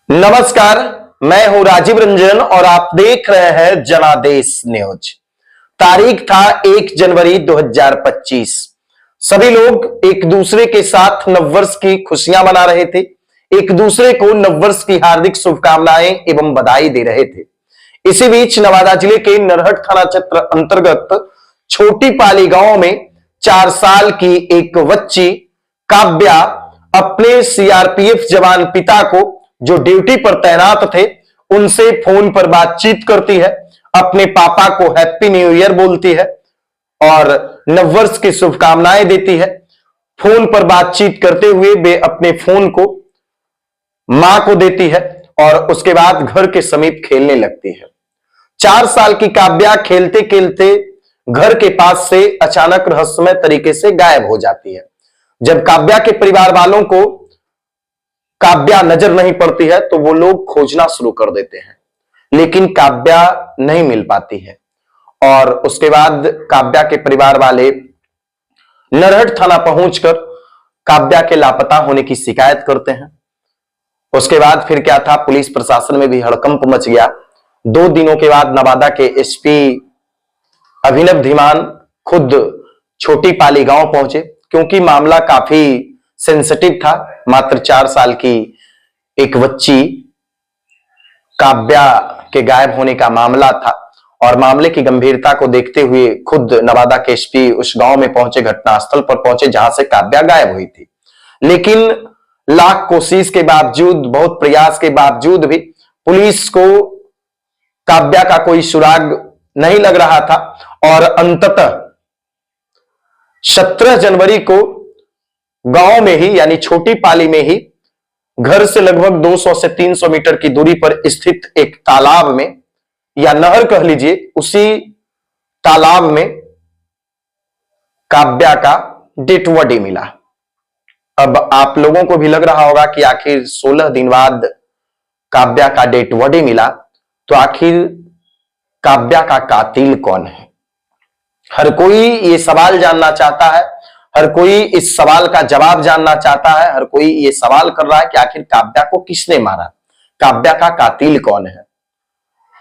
नमस्कार, मैं हूं राजीव रंजन और आप देख रहे हैं जनादेश न्यूज। तारीख था 1 जनवरी 2025। सभी लोग एक दूसरे के साथ नववर्ष की खुशियां मना रहे थे, एक दूसरे को नववर्ष की हार्दिक शुभकामनाएं एवं बधाई दे रहे थे। इसी बीच नवादा जिले के नरहट थाना क्षेत्र अंतर्गत छोटी पाली गांव में 4 साल की एक बच्ची काव्या अपने सीआरपीएफ जवान पिता को, जो ड्यूटी पर तैनात थे, उनसे फोन पर बातचीत करती है, अपने पापा को हैप्पी न्यू ईयर बोलती है और नववर्ष की शुभकामनाएं देती है। फोन पर बातचीत करते हुए वे अपने फोन को मां को देती है और उसके बाद घर के समीप खेलने लगती है। 4 साल की काव्या खेलते खेलते घर के पास से अचानक रहस्यमय तरीके से गायब हो जाती है। जब काव्या के परिवार वालों को काव्या नजर नहीं पड़ती है तो वो लोग खोजना शुरू कर देते हैं, लेकिन काव्या नहीं मिल पाती है और उसके बाद काव्या के परिवार वाले नरहट थाना पहुंचकर काव्या के लापता होने की शिकायत करते हैं। उसके बाद फिर क्या था, पुलिस प्रशासन में भी हड़कंप मच गया। 2 दिनों के बाद नवादा के एसपी अभिनव धीमान खुद छोटी पाली गांव पहुंचे, क्योंकि मामला काफी सेंसिटिव था। मात्र 4 साल की एक बच्ची काव्या के गायब होने का मामला था और मामले की गंभीरता को देखते हुए खुद नवादा के एसपी उस गांव में पहुंचे, घटनास्थल पर पहुंचे जहां से काव्या गायब हुई थी। लेकिन लाख कोशिश के बावजूद, बहुत प्रयास के बावजूद भी पुलिस को काव्या का कोई सुराग नहीं लग रहा था और अंततः 17 जनवरी को गांव में ही, यानी छोटी पाली में ही, घर से लगभग 200 से 300 मीटर की दूरी पर स्थित एक तालाब में, या नहर कह लीजिए, उसी तालाब में काव्या का डेड बॉडी मिला। अब आप लोगों को भी लग रहा होगा कि आखिर 16 दिन बाद काव्या का डेड बॉडी मिला, तो आखिर काव्या का कातिल कौन है? हर कोई ये सवाल जानना चाहता है, हर कोई इस सवाल का जवाब जानना चाहता है। हर कोई ये सवाल कर रहा है कि आखिर काव्या को किसने मारा, काव्या का कातिल कौन है?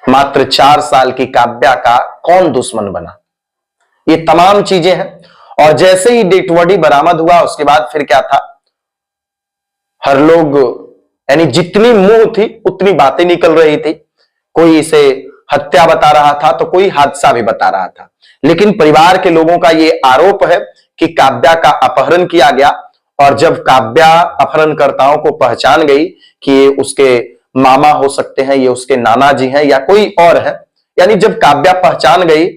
मात्र 4 साल की काव्या का कौन दुश्मन बना? ये तमाम चीजें हैं। और जैसे ही डेड बॉडी बरामद हुआ, उसके बाद फिर क्या था, हर लोग, यानी जितनी मुंह थी उतनी बातें निकल रही थी। कोई इसे हत्या बता रहा था तो कोई हादसा भी बता रहा था। लेकिन परिवार के लोगों का यह आरोप है कि काव्या का अपहरण किया गया और जब काव्या अपहरणकर्ताओं को पहचान गई कि ये उसके मामा हो सकते हैं, ये उसके नाना जी हैं या कोई और है, यानी जब काव्या पहचान गई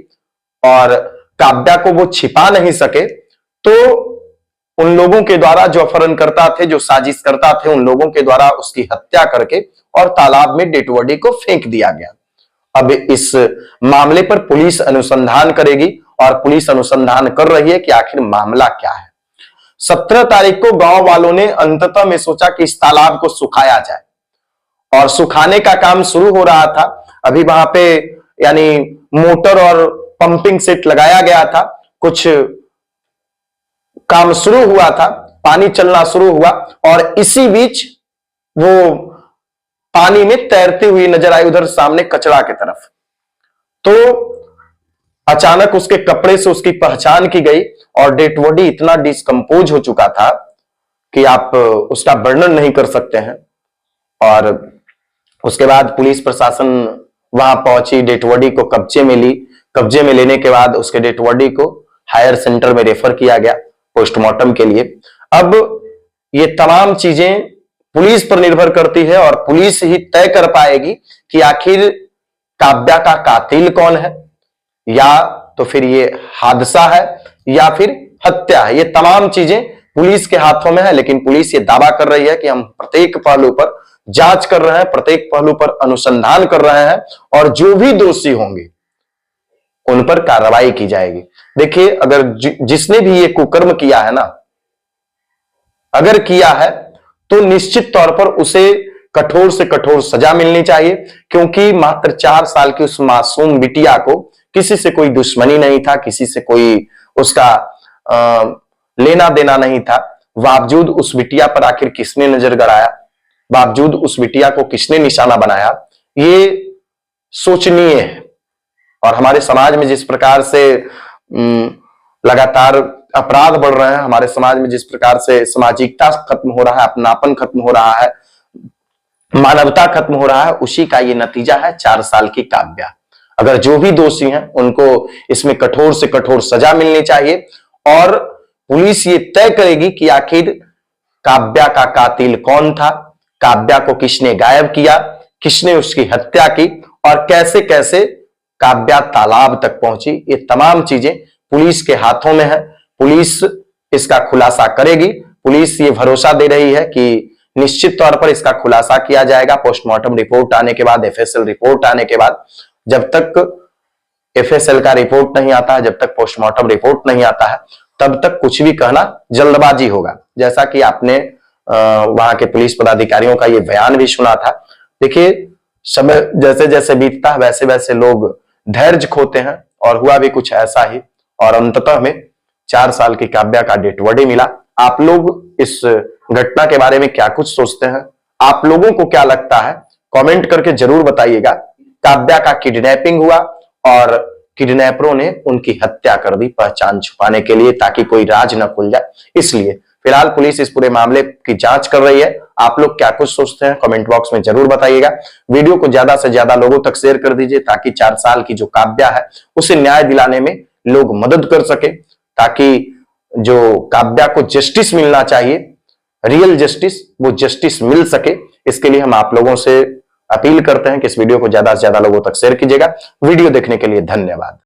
और काव्या को वो छिपा नहीं सके, तो उन लोगों के द्वारा, जो अपहरणकर्ता थे, जो साजिश करता थे, उन लोगों के द्वारा उसकी हत्या करके और तालाब में डेड बॉडी को फेंक दिया गया। अब इस मामले पर पुलिस अनुसंधान करेगी और पुलिस अनुसंधान कर रही है कि आखिर मामला क्या है। 17 तारीख को गांव वालों ने अंततः में सोचा कि इस तालाब को सुखाया जाए और सुखाने का काम शुरू हो रहा था। अभी वहां पे यानी मोटर और पंपिंग सेट लगाया गया था, कुछ काम शुरू हुआ था, पानी चलना शुरू हुआ और इसी बीच वो पानी में तैरती हुई नजर आई उधर सामने कचरा की तरफ। तो अचानक उसके कपड़े से उसकी पहचान की गई और डेड बॉडी इतना डिस्कम्पोज हो चुका था कि आप उसका वर्णन नहीं कर सकते हैं। और उसके बाद पुलिस प्रशासन वहां पहुंची, डेड बॉडी को कब्जे में ली। कब्जे में लेने के बाद उसके डेड बॉडी को हायर सेंटर में रेफर किया गया पोस्टमार्टम के लिए। अब ये तमाम चीजें पुलिस पर निर्भर करती है और पुलिस ही तय कर पाएगी कि आखिर काव्या का कातिल कौन है, या तो फिर ये हादसा है या फिर हत्या है। ये तमाम चीजें पुलिस के हाथों में है, लेकिन पुलिस ये दावा कर रही है कि हम प्रत्येक पहलू पर जांच कर रहे हैं, प्रत्येक पहलू पर अनुसंधान कर रहे हैं और जो भी दोषी होंगे उन पर कार्रवाई की जाएगी। देखिए, अगर जिसने भी ये कुकर्म किया है ना, अगर किया है तो निश्चित तौर पर उसे कठोर से कठोर सजा मिलनी चाहिए, क्योंकि मात्र 4 साल की उस मासूम बिटिया को किसी से कोई दुश्मनी नहीं था, किसी से कोई उसका लेना देना नहीं था। बावजूद उस बिटिया पर आखिर किसने नजर गड़ाया? बावजूद उस बिटिया को किसने निशाना बनाया, ये सोचनीय है। और हमारे समाज में जिस प्रकार से लगातार अपराध बढ़ रहे हैं, हमारे समाज में जिस प्रकार से सामाजिकता खत्म हो रहा है, अपनापन खत्म हो रहा है, मानवता खत्म हो रहा है, उसी का ये नतीजा है 4 साल की काव्या। अगर जो भी दोषी हैं उनको इसमें कठोर से कठोर सजा मिलनी चाहिए और पुलिस ये तय करेगी कि आखिर काव्या का कातिल कौन था, काव्या को किसने गायब किया, किसने उसकी हत्या की और कैसे कैसे काव्या तालाब तक पहुंची। ये तमाम चीजें पुलिस के हाथों में है, पुलिस इसका खुलासा करेगी। पुलिस ये भरोसा दे रही है कि निश्चित तौर पर इसका खुलासा किया जाएगा। पोस्टमार्टम रिपोर्ट आने के बाद, एफएसएल रिपोर्ट आने के बाद, जब तक एफएसएल का रिपोर्ट नहीं आता है, जब तक पोस्टमार्टम रिपोर्ट नहीं आता है, तब तक कुछ भी कहना जल्दबाजी होगा। जैसा कि आपने वहां के पुलिस पदाधिकारियों का ये बयान भी सुना था। देखिए, समय जैसे जैसे बीतता है वैसे वैसे लोग धैर्य खोते हैं और हुआ भी कुछ ऐसा ही और अंततः हमें 4 साल की काव्या का डेड बॉडी मिला। आप लोग इस घटना के बारे में क्या कुछ सोचते हैं? आप लोगों को क्या लगता है? कमेंट करके जरूर बताइएगा। काव्या का किडनैपिंग हुआ और किडनैपरों ने उनकी हत्या कर दी पहचान छुपाने के लिए, ताकि कोई राज न खुल जाए। इसलिए फिलहाल पुलिस इस पूरे मामले की जांच कर रही है। आप लोग क्या कुछ सोचते हैं कमेंट बॉक्स में जरूर बताइएगा। वीडियो को ज्यादा से ज्यादा लोगों तक शेयर कर दीजिए ताकि 4 साल की जो काव्या है उसे न्याय दिलाने में लोग मदद कर सके, ताकि जो काव्या को जस्टिस मिलना चाहिए, रियल जस्टिस, वो जस्टिस मिल सके। इसके लिए हम आप लोगों से अपील करते हैं कि इस वीडियो को ज्यादा से ज्यादा लोगों तक शेयर कीजिएगा। वीडियो देखने के लिए धन्यवाद।